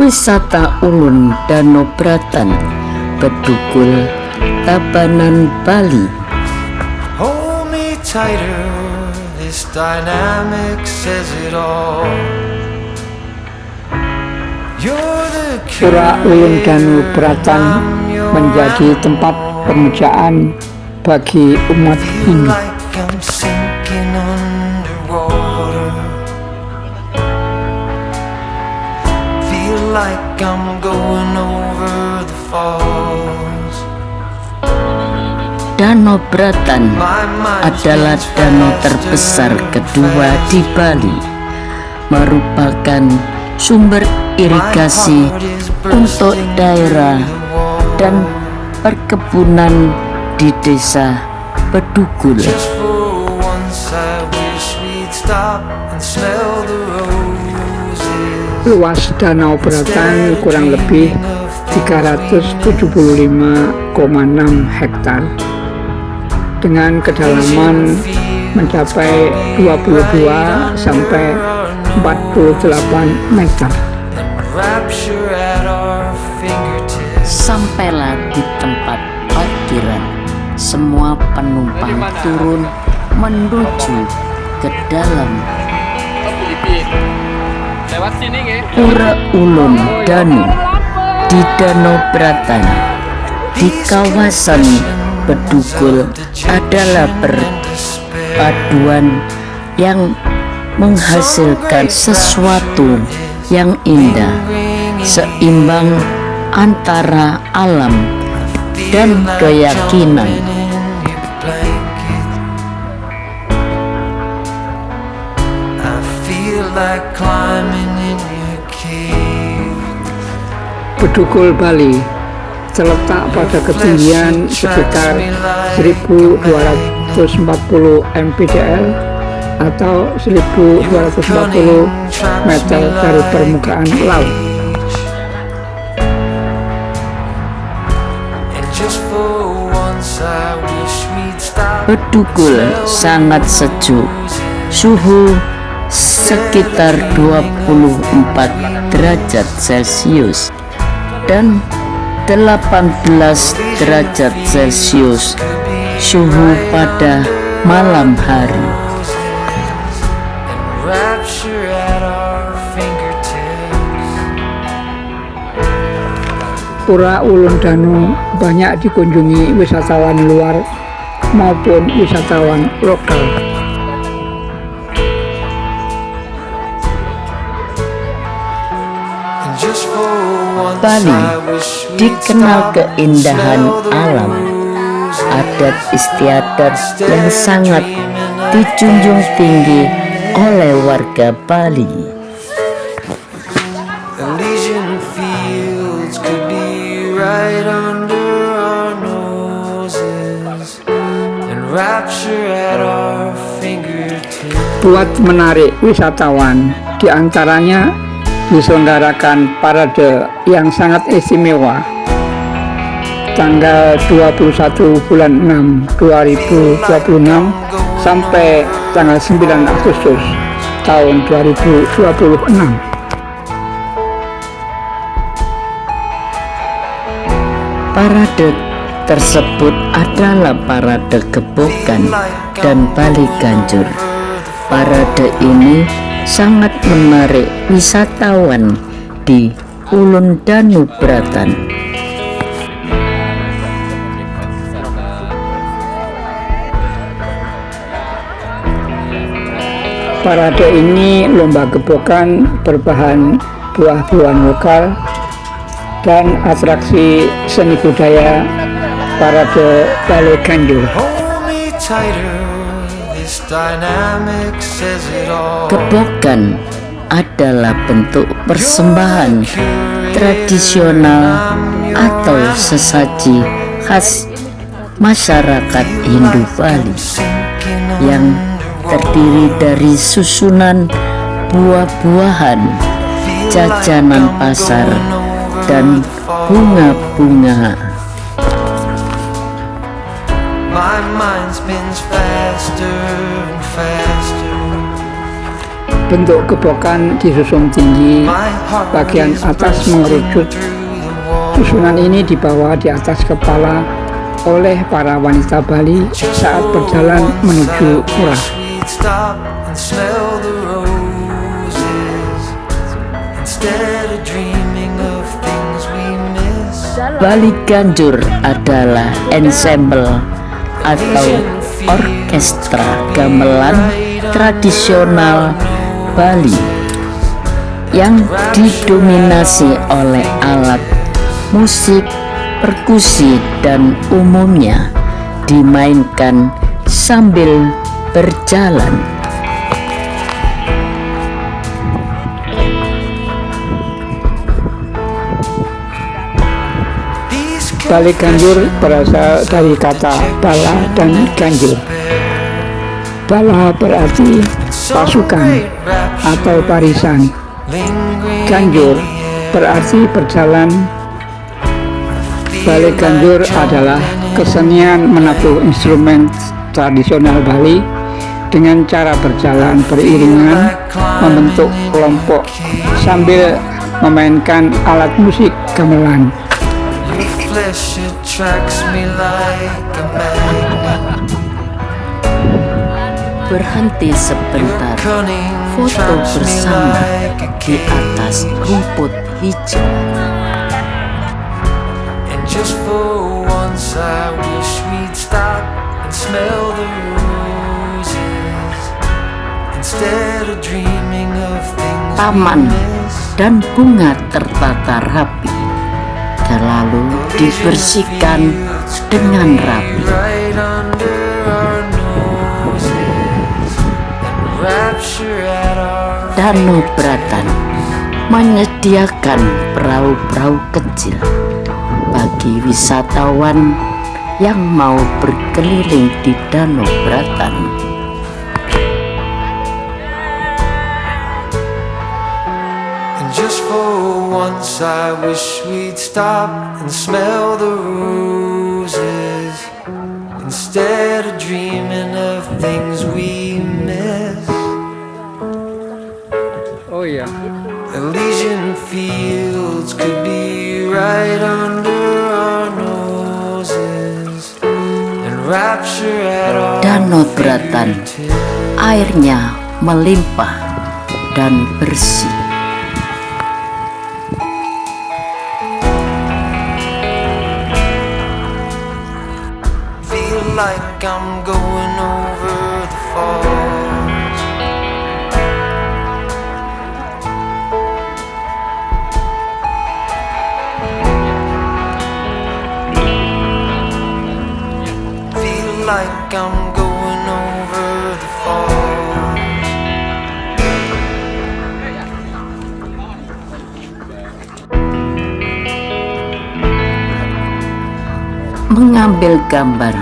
Wisata Ulun Danau Bratan, Bedugul, Tabanan, Bali. Hold me tighter, this dynamic says it all. Pura Ulun Danau Bratan menjadi tempat pemujaan bagi umat Hindu. Danau Bratan adalah danau terbesar kedua di Bali, merupakan sumber irigasi untuk daerah dan perkebunan di desa Bedugul. Luas Danau Bratan kurang lebih 375,6 hektar dengan kedalaman mencapai 22 sampai 48 meter. Sampailah di tempat parkiran, semua penumpang turun menuju ke dalam Pura Ulun Danau di Danau Bratan di kawasan Bedugul adalah perpaduan yang menghasilkan sesuatu yang indah, seimbang antara alam dan keyakinan. Bedugul, Bali terletak pada ketinggian sekitar 1240 mdpl atau 1240 meter dari permukaan laut. Bedugul sangat sejuk, suhu sekitar 24 derajat Celcius dan 18 derajat Celcius suhu pada malam hari. Pura Ulun Danau banyak dikunjungi wisatawan luar maupun wisatawan lokal. Bali dikenal keindahan alam, adat istiadat yang sangat dijunjung tinggi oleh warga Bali. Buat menarik wisatawan, diantaranya diselenggarakan parade yang sangat istimewa tanggal 21 bulan 6 2026 sampai tanggal 9 Agustus tahun 2026. Parade tersebut adalah parade Gebokan dan Bali Ganjur. Parade ini sangat menarik wisatawan di Ulun Danau Bratan. Parade ini lomba gebokan berbahan buah-buahan lokal dan atraksi seni budaya parade Bali Ganjur. Gebokan adalah bentuk persembahan tradisional atau sesaji khas masyarakat Hindu Bali yang terdiri dari susunan buah-buahan, jajanan pasar, dan bunga-bunga. My mind spins faster and faster. Bentuk gebokan disusun tinggi, My heart bagian is atas bursting mengerucut. through the wall. Susunan ini dibawa di atas kepala oleh para wanita Bali saat berjalan menuju pura. We'd stop and smell the roses instead of dreaming of things we miss. Bali Ganjur adalah ensemble atau orkestra gamelan tradisional Bali yang didominasi oleh alat musik perkusi dan umumnya dimainkan sambil berjalan. Bali Ganjur berasal dari kata bala dan ganjur. Bala berarti pasukan atau barisan. Ganjur berarti berjalan. Bali Ganjur adalah kesenian menabuh instrumen tradisional Bali dengan cara berjalan beriringan membentuk kelompok sambil memainkan alat musik gamelan. Flesh attracts me like a magnet. Berhenti sebentar, Cunning foto traps me bersama like a di atas rumput hijau. And just for once I wish we'd stop and smell the roses instead of dreaming of things Taman we miss. dan bunga tertata rapi, terlalu dibersihkan dengan rapi. Right under our noses and rapture at our Danau Bratan menyediakan perahu-perahu kecil bagi wisatawan yang mau berkeliling di Danau Bratan. And just for once I wish we'd stop and smell the roses instead of dreaming of things we miss. Oh iya, Elysian fields could be right under our noses and rapture at our Danau Bratan, airnya melimpah dan bersih. Feel like I'm going over the falls. Feel like I'm going over the falls. Mengambil gambar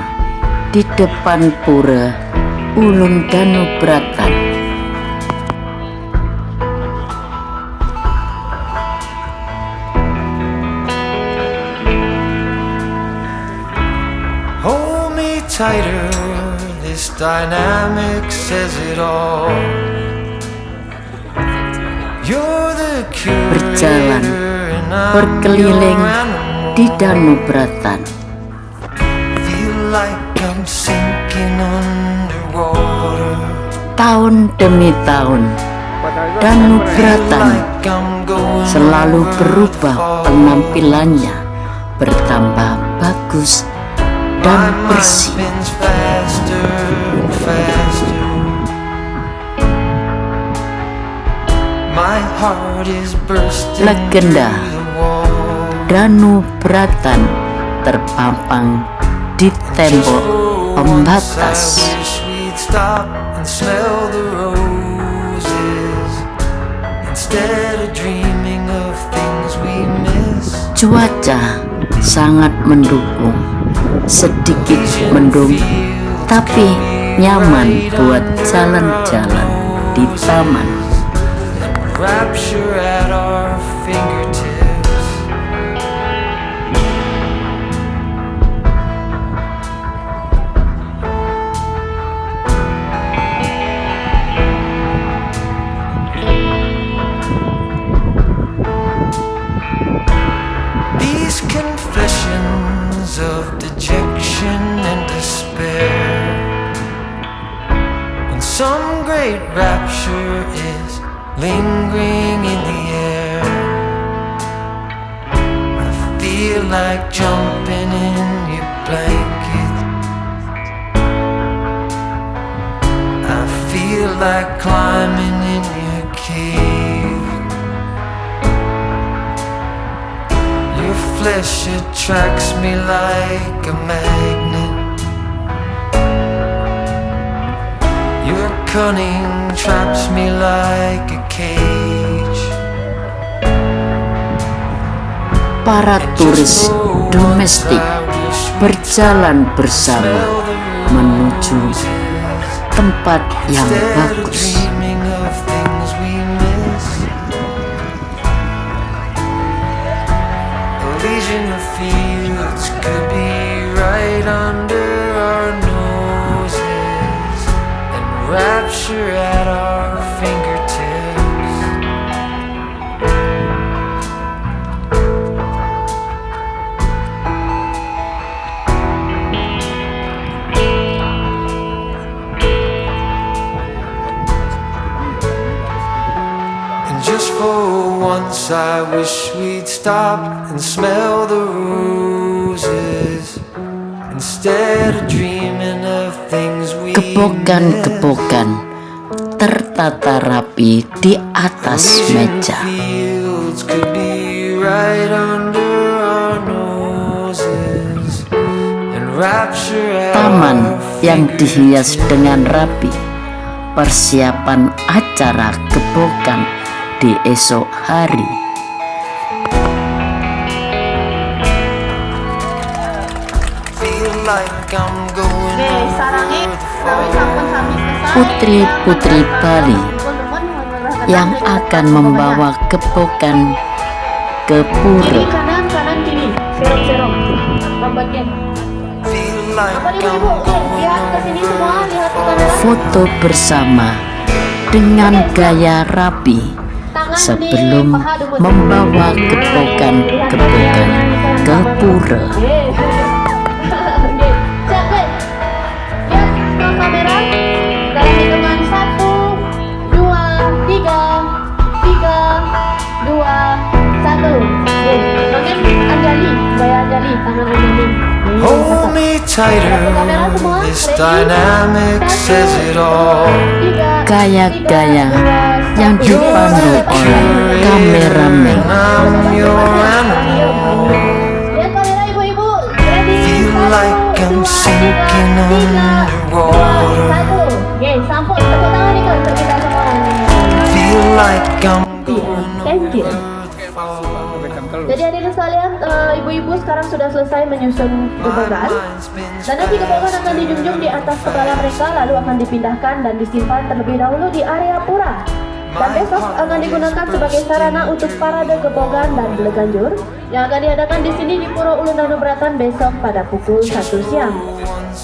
di depan pura Ulun Danau Bratan. Hold me tighter, this dynamic says it all. You're the Berjalan, curator and I'm berkeliling your animal. di Danau Bratan. Feel like I'm sinking underwater. Tahun demi tahun, Danau Bratan Like I'm going selalu over berubah the falls. penampilannya, bertambah bagus My dan mind bersih. spins faster and faster. My heart is bursting Legenda through the wall. Danau Bratan terpampang di tembok pembatas. I wish we'd stop and smell the roses instead of dreaming of things we miss. Cuaca sangat mendukung, sedikit mendung, tapi nyaman buat jalan-jalan di taman. Rapture at our fingertips. These confessions of dejection and despair, when some great rapture is lingering in the air, I feel like jumping in your blanket, I feel like climbing in your cave. Your flesh attracts me like a magnet, your cunning traps me like a cage. Para turis domestik berjalan bersama menuju tempat yang bagus. Dreaming of things we miss, Elysian fields could be right under our noses, and rapture at our fingertips. And just for once I wish we'd stop and smell the roses, instead of dreaming of things we Kepokan-kepokan tertata rapi di atas meja. Fields could be right under our noses, and rapture at Taman our yang dihias dengan rapi, persiapan acara kepokan di esok hari. feel like I'm going over the fall. Putri-putri Bali yang akan membawa kepokan ke pura. Kanan kiri serong bagian Feel like apa nih I'm ibu lihat ke sini semua, lihat ke kamera. Foto bersama dengan gaya rapi Tangan sebelum di paha dulu. membawa kepokan-kepokan ke pura. Oke. Oke. Siap, guys. Lihat ke kamera. Dalam hitungan 1, 2, 3, 2, 1. Oke. Tangan Anjali, gaya Anjali, tangan Anjali. hold me tighter, this dynamic says it all. Gaya-gaya yang dipandu oleh kameramen. I'm your animal. Lihat kamera ibu-ibu. Ready? Feel like I'm sinking underwater. Satu. Oke, sampul. Tepuk tangan nih kan untuk kita semua. Feel like I'm Thank you. Jadi hadirin sekalian, ibu-ibu sekarang sudah selesai menyusun kepokan. Dan nanti kepokan akan dijunjung di atas kepala mereka, lalu akan dipindahkan dan disimpan terlebih dahulu di area pura. Dan besok akan digunakan sebagai sarana untuk parade kepokan dan beleganjur yang akan diadakan di sini di Pura Ulun Danubratan besok pada pukul 1 siang.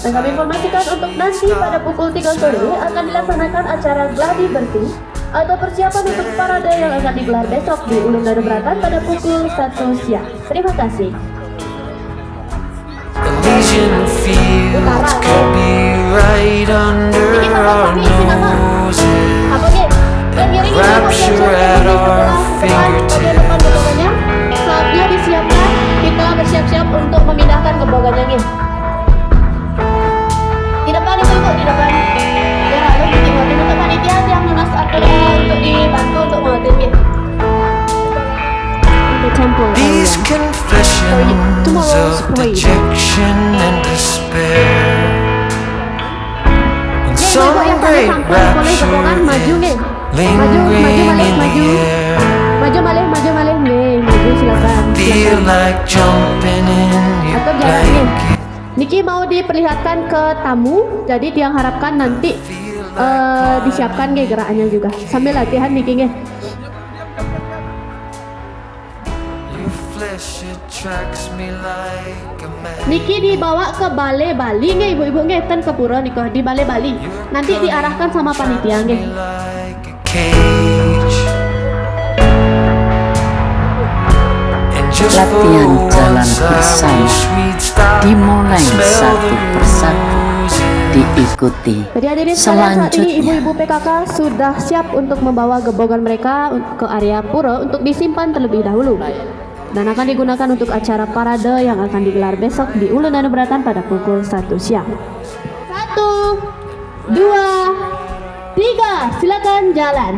Dan kami informasikan untuk nanti pada pukul 3 sore akan dilaksanakan acara gladi bersih atau persiapan untuk parade yang akan digelar besok di Ulun Danubratan pada pukul 1 siang. Terima kasih. Elysian fields could be right under our noses, Apa ke? rapture at our fingertips. Saatnya disiapkan, kita bersiap-siap untuk memindahkan kepokannya nih. Di depan itu ibu, di depan. Ya, lalu tinggal di depan panitia yang lunas untuk dibantu untuk mengatur nih. These confessions of dejection and despair, when some great rapture is lingering in the air, Maju malih nih, maju silakan. feel like jumping in your Atau jalan nih. blanket. Niki mau diperlihatkan ke tamu, jadi yang harapkan nanti disiapkan nih gerakannya juga. Sambil latihan Niki nih. Your flesh attracts me like a magnet. Niki dibawa ke Balai Bali nih ibu-ibu nih, ten ke pura nih di Balai Bali. Nanti diarahkan sama panitia nih. Like a cage. And just for Latihan jalan once I bersama wish we'd stop dimulai and smell satu the persatu, roses. diikuti Jadi hadirin sekalian, saat ini selanjutnya. ibu-ibu PKK sudah siap untuk membawa gebogan mereka ke area pura untuk disimpan terlebih dahulu dan akan digunakan untuk acara parade yang akan digelar besok di Ulu Danuberatan pada pukul 1 siang. 1, 2, 3, silakan jalan.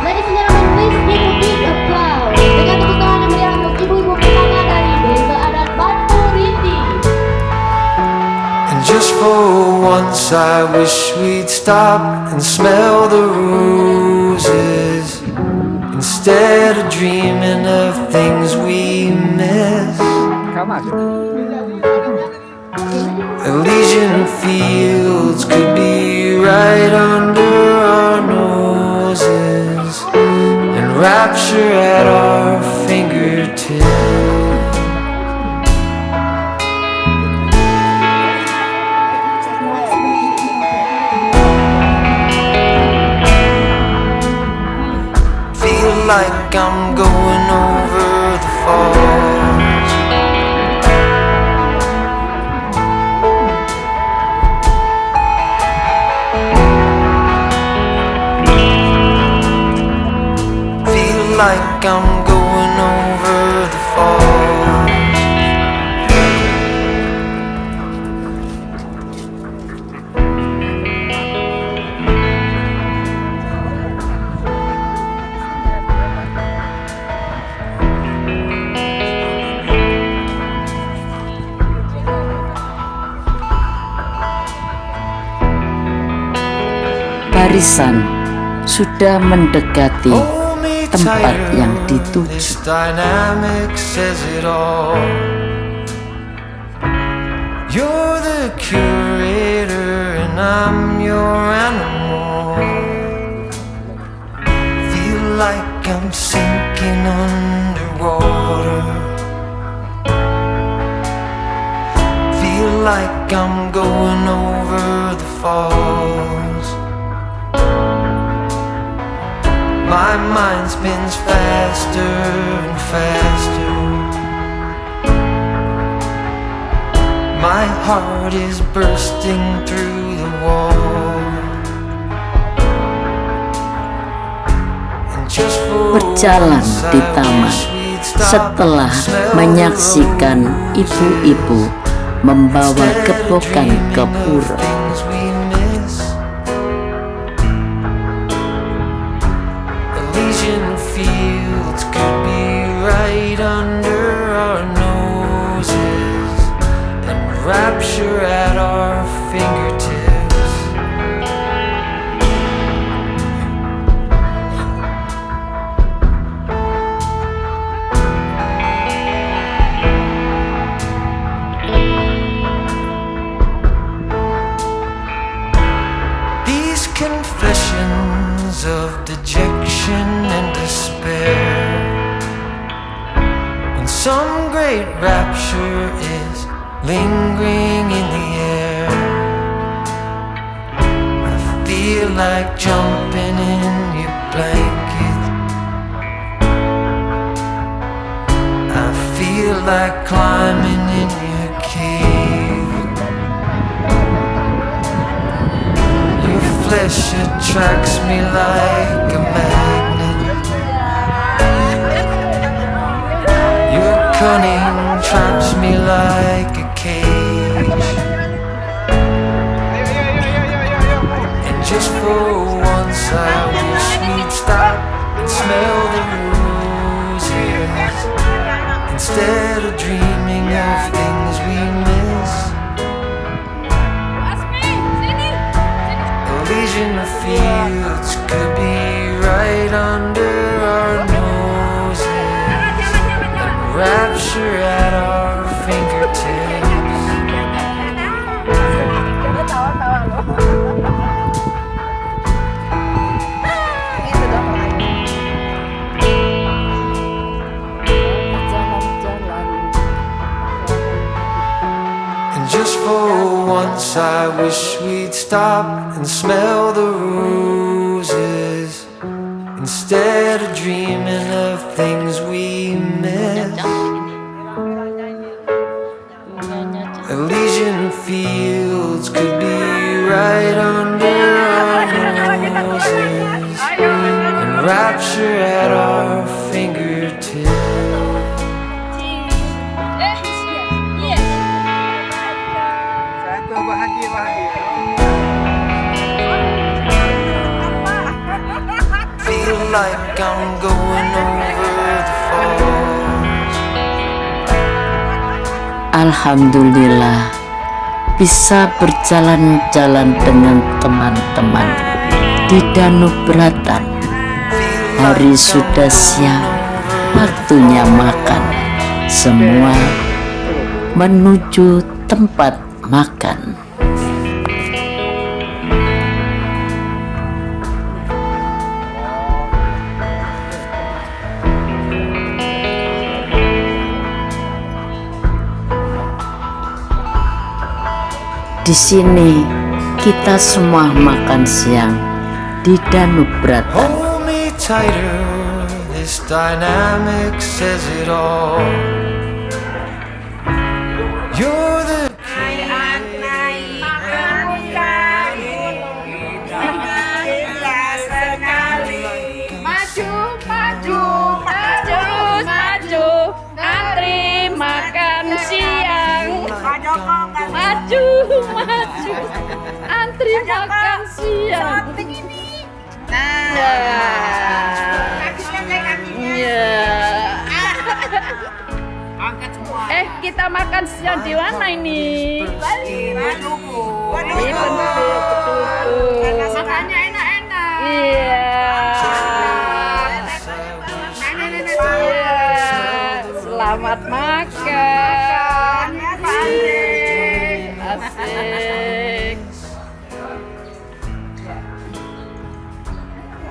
Ladies and gentlemen, please give a big applause. Dengan tepuk tangan yang meriah untuk ibu-ibu PKK dari Desa Adat Batu Riti. And just for once I wish we'd stop and smell the roses instead of dreaming of things we miss. Elysian fields could be right under our noses and rapture at our fingertips. Feel like I'm going over the falls. Feel like I'm going over the falls. Barisan sudah mendekati Hold me tempat tighter, yang dituju. this dynamic says it all. You're the curator and I'm your animal. Feel like I'm sinking underwater. Feel like I'm going over the falls. My mind spins faster and faster. My heart is bursting through the wall. And just for Berjalan once di I taman wish we'd stop setelah and smell the menyaksikan roses ibu-ibu membawa instead of gebokan ke dreaming of pura. things we miss. Elysian fields could be right under our noses and rapture at our fingertips. These confessions of dejection and despair, when some great rapture is lingering in the air, I feel like jumping in your blanket. I feel like climbing in your cave. Your flesh attracts me like a magnet. Your cunning traps me like a cage. And just for once I wish we'd stop and smell the roses instead of dreaming of things we miss. Elysian fields could be right under our noses and rapture at our fingertips. And just for once I wish we'd stop and smell the roses instead of dreaming of things we miss. Elysian fields could be right under our noses, and rapture at our fingertips. Feel like I'm going over the falls. Alhamdulillah bisa berjalan-jalan dengan teman-teman di Danau Beratan. Hari sudah siang, waktunya makan. Semua menuju tempat makan. Di sini kita semua makan siang di Danau Beratan. Hold me tighter, this dynamic says it all. You're the Antri makan siang. Maju, antri makan siang. Kita makan siang di mana ini? Makannya enak-enak. Selamat makan. Asik.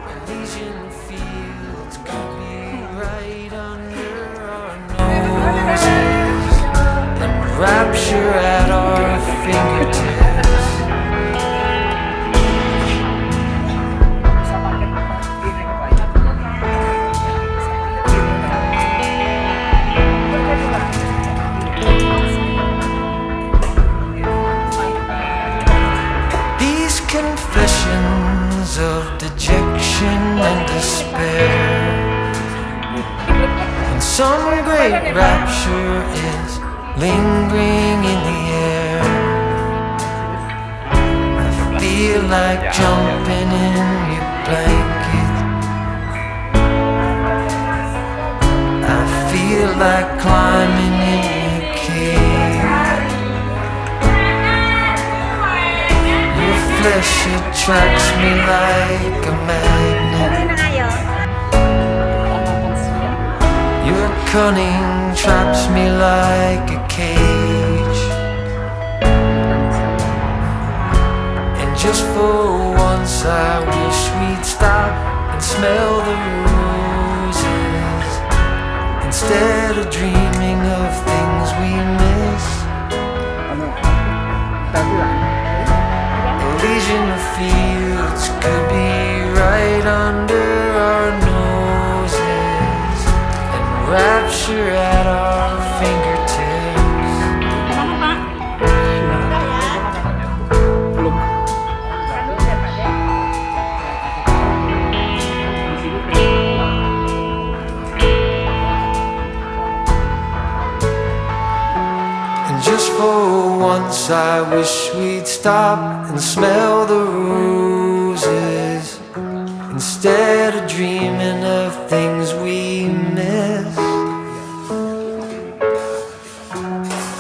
Elysian fields could be right under our noses, and rapture at our fingertips. These confessions of dejection and despair, and some great rapture is lingering in the air. I feel like jumping in your blanket. I feel like climbing in your cave. Your flesh attracts me like a magnet. Your cunning traps me like a cage. And just for once I wish we'd stop and smell the roses, instead of dreaming of things we miss. Elysian fields could be right under our noses, and rapture at our fingertips. And just for once I wish we'd stop and smell the roses, instead of dreaming of things we miss.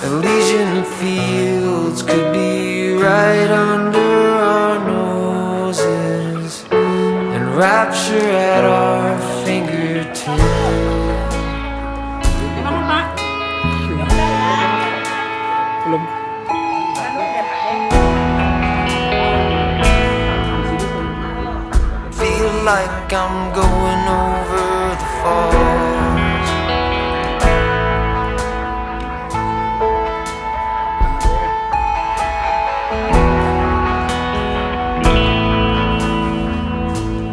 Elysian fields could be right under our noses, and rapture at our fingertips. Feel like I'm going over the falls.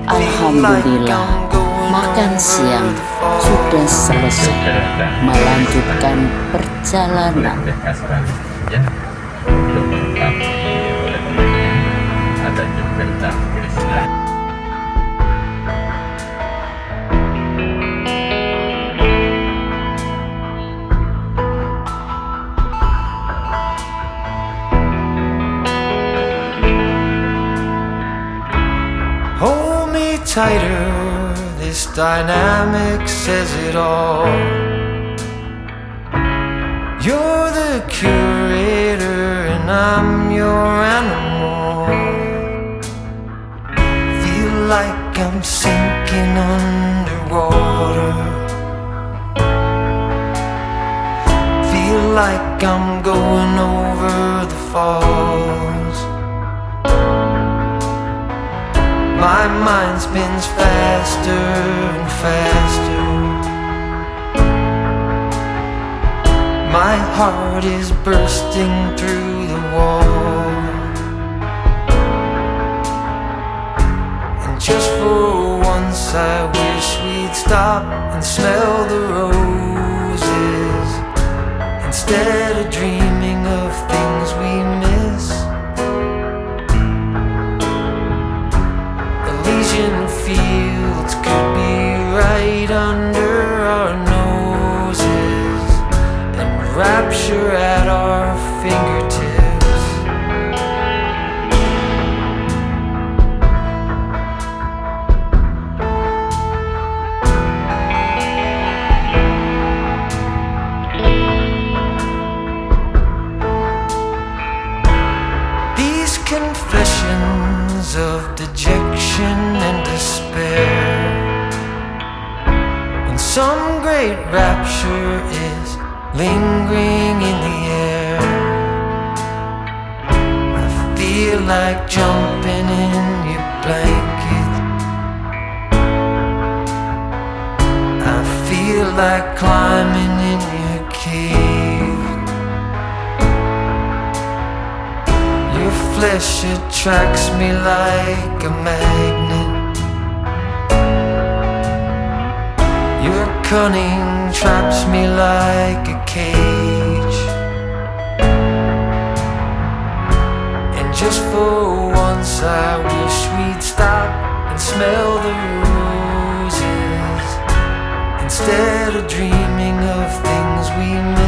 Alhamdulillah makan siang sudah selesai, melanjutkan perjalanan. Hold me tighter, this dynamic says it all. You're the curator and I'm your animal. Feel like I'm sinking underwater. Feel like I'm going over the falls. My mind spins faster and faster. My heart is bursting through the wall. And just for once I wish we'd stop and smell the roses, instead of dreaming of things we miss. Elysian fields could be right under our noses, and rapture at our fingertips. These confessions of dejection and despair, when some great rapture is lingering in the air, I feel like jumping in your blanket. I feel like climbing in your cave. Your flesh attracts me like a magnet. Your cunning traps me like a cage. And just for once I wish we'd stop and smell the roses, instead of dreaming of things we miss.